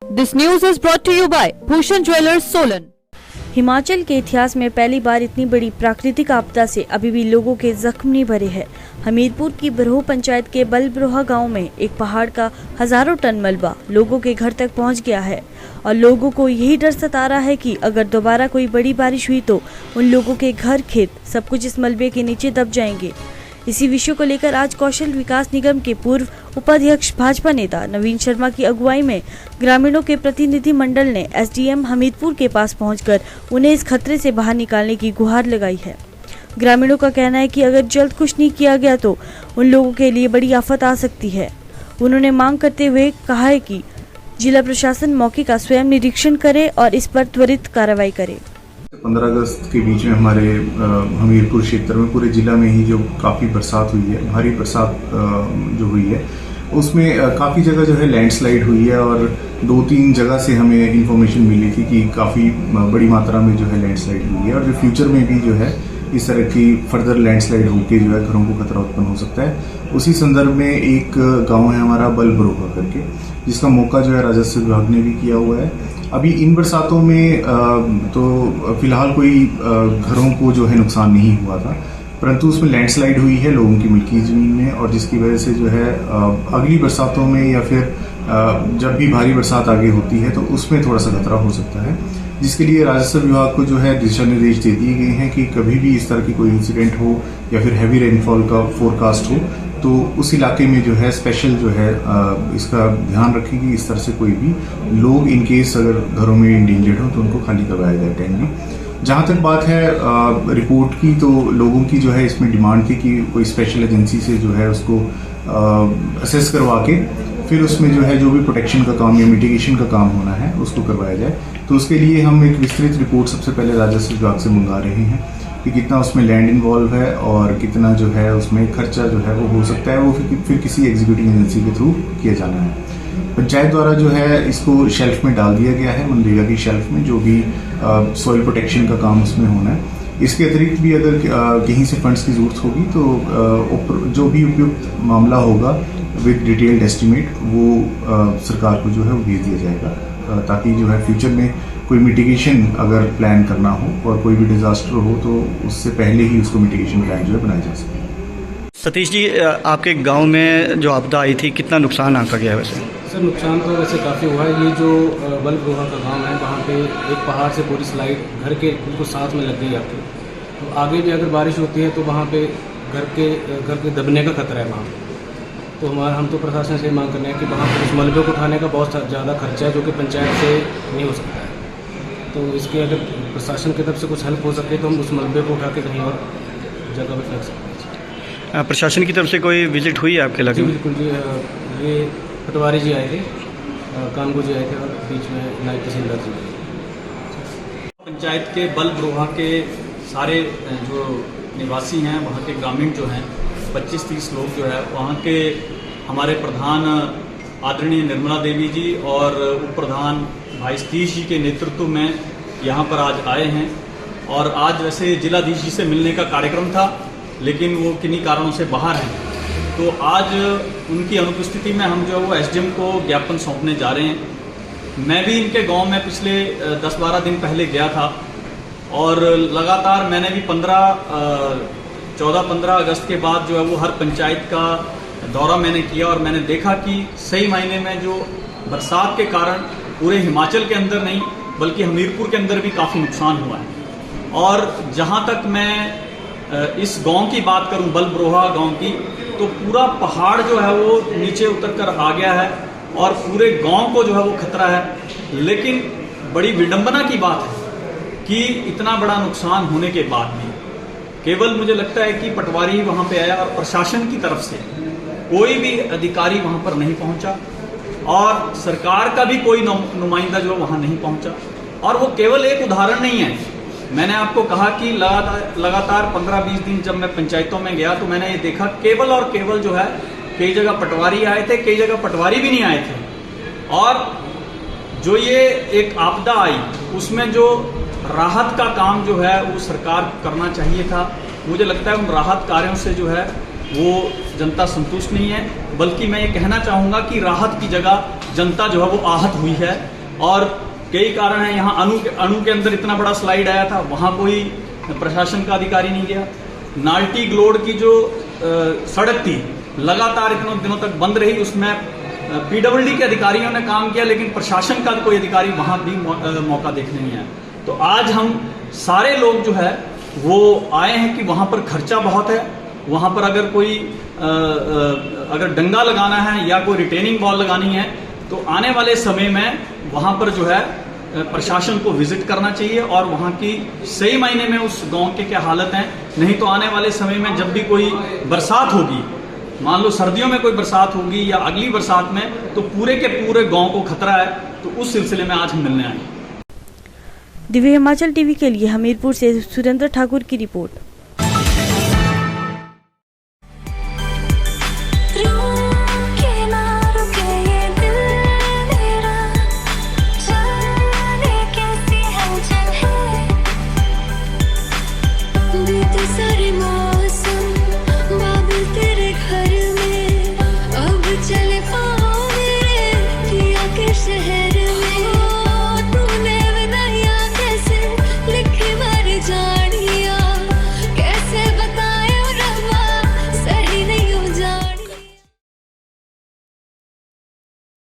This news is brought to you by Bhushan Jewellers, Solan. Himachal के इतिहास में पहली बार इतनी बड़ी प्राकृतिक आपदा से अभी भी लोगों के जख्म नहीं भरे हैं। हमीरपुर की बरोह पंचायत के बलब्रोहा गांव में एक पहाड़ का हजारों टन मलबा लोगों के घर तक पहुंच गया है और लोगों को यही डर सता रहा है कि अगर दोबारा कोई बड़ी बारिश हुई तो उन लोगों के घर, खेत सब कुछ इस मलबे के नीचे दब जाएंगे। इसी विषय को लेकर आज कौशल विकास निगम के पूर्व उपाध्यक्ष भाजपा नेता नवीन शर्मा की अगुवाई में ग्रामीणों के प्रतिनिधि मंडल ने एसडीएम हमीरपुर के पास पहुंचकर उन्हें इस खतरे से बाहर निकालने की गुहार लगाई है। ग्रामीणों का कहना है कि अगर जल्द कुछ नहीं किया गया तो उन लोगों के लिए बड़ी आफत आ सकती है। उन्होंने मांग करते हुए कहा है कि जिला प्रशासन मौके का स्वयं निरीक्षण करे और इस पर त्वरित कार्रवाई करे। 15 अगस्त के बीच में हमारे हमीरपुर क्षेत्र में पूरे जिला में ही जो काफ़ी बरसात हुई है, भारी बरसात जो हुई है, उसमें काफ़ी जगह जो है लैंडस्लाइड हुई है और 2-3 जगह से हमें इंफॉर्मेशन मिली थी कि काफ़ी बड़ी मात्रा में जो है लैंडस्लाइड हुई है और जो फ्यूचर में भी जो है इस तरह की फर्दर लैंडस्लाइड होकर जो है घरों को खतरा उत्पन्न हो सकता है। उसी संदर्भ में एक गाँव है हमारा बलब्रोहा करके, जिसका मौका जो है राजस्व विभाग ने भी किया हुआ है। अभी इन बरसातों में तो फिलहाल कोई घरों को जो है नुकसान नहीं हुआ था, परंतु उसमें लैंडस्लाइड हुई है लोगों की मिल्की ज़मीन में और जिसकी वजह से जो है अगली बरसातों में या फिर जब भी भारी बरसात आगे होती है तो उसमें थोड़ा सा खतरा हो सकता है, जिसके लिए राजस्व विभाग को जो है दिशा निर्देश दे दिए गए हैं कि कभी भी इस तरह की कोई इंसिडेंट हो या फिर हैवी रेनफॉल का फोरकास्ट हो तो उस इलाके में जो है स्पेशल जो है इसका ध्यान रखें कि इस तरह से कोई भी लोग इन केस अगर घरों में इंडेंजर्ड हो तो उनको खाली करवाया जाए टाइमली। जहाँ तक बात है रिपोर्ट की, तो लोगों की जो है इसमें डिमांड थी कि कोई स्पेशल एजेंसी से जो है उसको असेस करवा के फिर उसमें जो है जो भी प्रोटेक्शन का काम या मिटिगेशन का काम होना है उसको करवाया जाए। तो उसके लिए हम एक विस्तृत रिपोर्ट सबसे पहले राजस्व विभाग से मंगा रहे हैं कि कितना उसमें लैंड इन्वॉल्व है और कितना जो है उसमें खर्चा जो है वो हो सकता है, वो फिर किसी एग्जीक्यूटिव एजेंसी के थ्रू किया जाना है। पंचायत द्वारा जो है इसको शेल्फ में डाल दिया गया है, मनरेगा की शेल्फ में, जो भी सॉइल प्रोटेक्शन का काम उसमें होना है। इसके अतिरिक्त भी अगर कहीं से फंड्स की जरूरत होगी तो जो भी उपयुक्त मामला होगा विद डिटेल्ड एस्टिमेट वो सरकार को जो है वो भेज दिया जाएगा, ताकि जो है फ्यूचर में कोई मिटिगेशन अगर प्लान करना हो और कोई भी डिजास्टर हो तो उससे पहले ही उसको मिटिगेशन प्लान जो है बनाया जा सके। सतीश जी, आपके गांव में जो आपदा आई थी कितना नुकसान आंका गया है वैसे? सर नुकसान तो वैसे काफ़ी हुआ है। ये जो बलब्रोहा का गांव है वहाँ पे एक पहाड़ से पूरी स्लाइड घर के बिल्कुल साथ में लग गई आके, तो आगे भी अगर बारिश होती है तो वहाँ पे घर के दबने का खतरा है वहाँ पे। तो हम तो प्रशासन से मांग करने हैं कि वहाँ पर उस मलबे को उठाने का बहुत ज़्यादा खर्चा है जो कि पंचायत से नहीं हो सकता है। तो इसके अगर प्रशासन की तरफ से कुछ हेल्प हो सके तो हम उस मलबे को उठा के कहीं और जगह पर फेंक सकते हैं। प्रशासन की तरफ से कोई विजिट हुई है आपके इलाके में? बिल्कुल जी, ये पटवारी जी आए थे, कानगो जी आए थे और बीच में नायब तहसीलदार जी आए। पंचायत के बलब्रोहा के सारे जो निवासी हैं, वहाँ के ग्रामीण जो हैं 25-30 लोग जो है वहाँ के हमारे प्रधान आदरणीय निर्मला देवी जी और उप प्रधान भाई सतीश जी के नेतृत्व में यहाँ पर आज आए हैं। और आज वैसे जिलाधीश जी से मिलने का कार्यक्रम था, लेकिन वो किन्हीं कारणों से बाहर हैं, तो आज उनकी अनुपस्थिति में हम जो है वो एसडीएम को ज्ञापन सौंपने जा रहे हैं। मैं भी इनके गांव में पिछले 10-12 दिन पहले गया था और लगातार मैंने भी 14-15 अगस्त के बाद जो है वो हर पंचायत का दौरा मैंने किया और मैंने देखा कि सही मायने में जो बरसात के कारण पूरे हिमाचल के अंदर नहीं बल्कि हमीरपुर के अंदर भी काफ़ी नुकसान हुआ है। और जहाँ तक मैं इस गांव की बात करूं, बलब्रोहा गांव की, तो पूरा पहाड़ जो है वो नीचे उतरकर आ गया है और पूरे गांव को जो है वो खतरा है। लेकिन बड़ी विडंबना की बात है कि इतना बड़ा नुकसान होने के बाद भी केवल मुझे लगता है कि पटवारी वहां पे आया और प्रशासन की तरफ से कोई भी अधिकारी वहां पर नहीं पहुंचा और सरकार का भी कोई नुमाइंदा जो वहां नहीं पहुंचा। और वो केवल एक उदाहरण नहीं है। मैंने आपको कहा कि लगातार 15-20 दिन जब मैं पंचायतों में गया तो मैंने ये देखा केवल और केवल जो है कई जगह पटवारी आए थे, कई जगह पटवारी भी नहीं आए थे। और जो ये एक आपदा आई उसमें जो राहत का काम जो है वो सरकार करना चाहिए था, मुझे लगता है उन राहत कार्यों से जो है वो जनता संतुष्ट नहीं है, बल्कि मैं ये कहना चाहूँगा कि राहत की जगह जनता जो है वो आहत हुई है। और कई कारण हैं। यहाँ अणु के अंदर इतना बड़ा स्लाइड आया था, वहाँ कोई प्रशासन का अधिकारी नहीं गया। नाल्टी ग्लोड की जो सड़क थी लगातार इतने दिनों तक बंद रही, उसमें पीडब्ल्यूडी के अधिकारियों ने काम किया, लेकिन प्रशासन का कोई अधिकारी वहाँ भी मौका देखने नहीं आया। तो आज हम सारे लोग जो है वो आए हैं कि वहाँ पर खर्चा बहुत है, वहाँ पर अगर कोई अगर डंगा लगाना है या कोई रिटेनिंग वॉल लगानी है तो आने वाले समय में वहाँ पर जो है प्रशासन को विजिट करना चाहिए और वहाँ की सही मायने में उस गांव के क्या हालत हैं। नहीं तो आने वाले समय में जब भी कोई बरसात होगी, मान लो सर्दियों में कोई बरसात होगी या अगली बरसात में, तो पूरे के पूरे गांव को खतरा है। तो उस सिलसिले में आज हम मिलने आए। दिव्य हिमाचल टीवी के लिए हमीरपुर से सुरेंद्र ठाकुर की रिपोर्ट।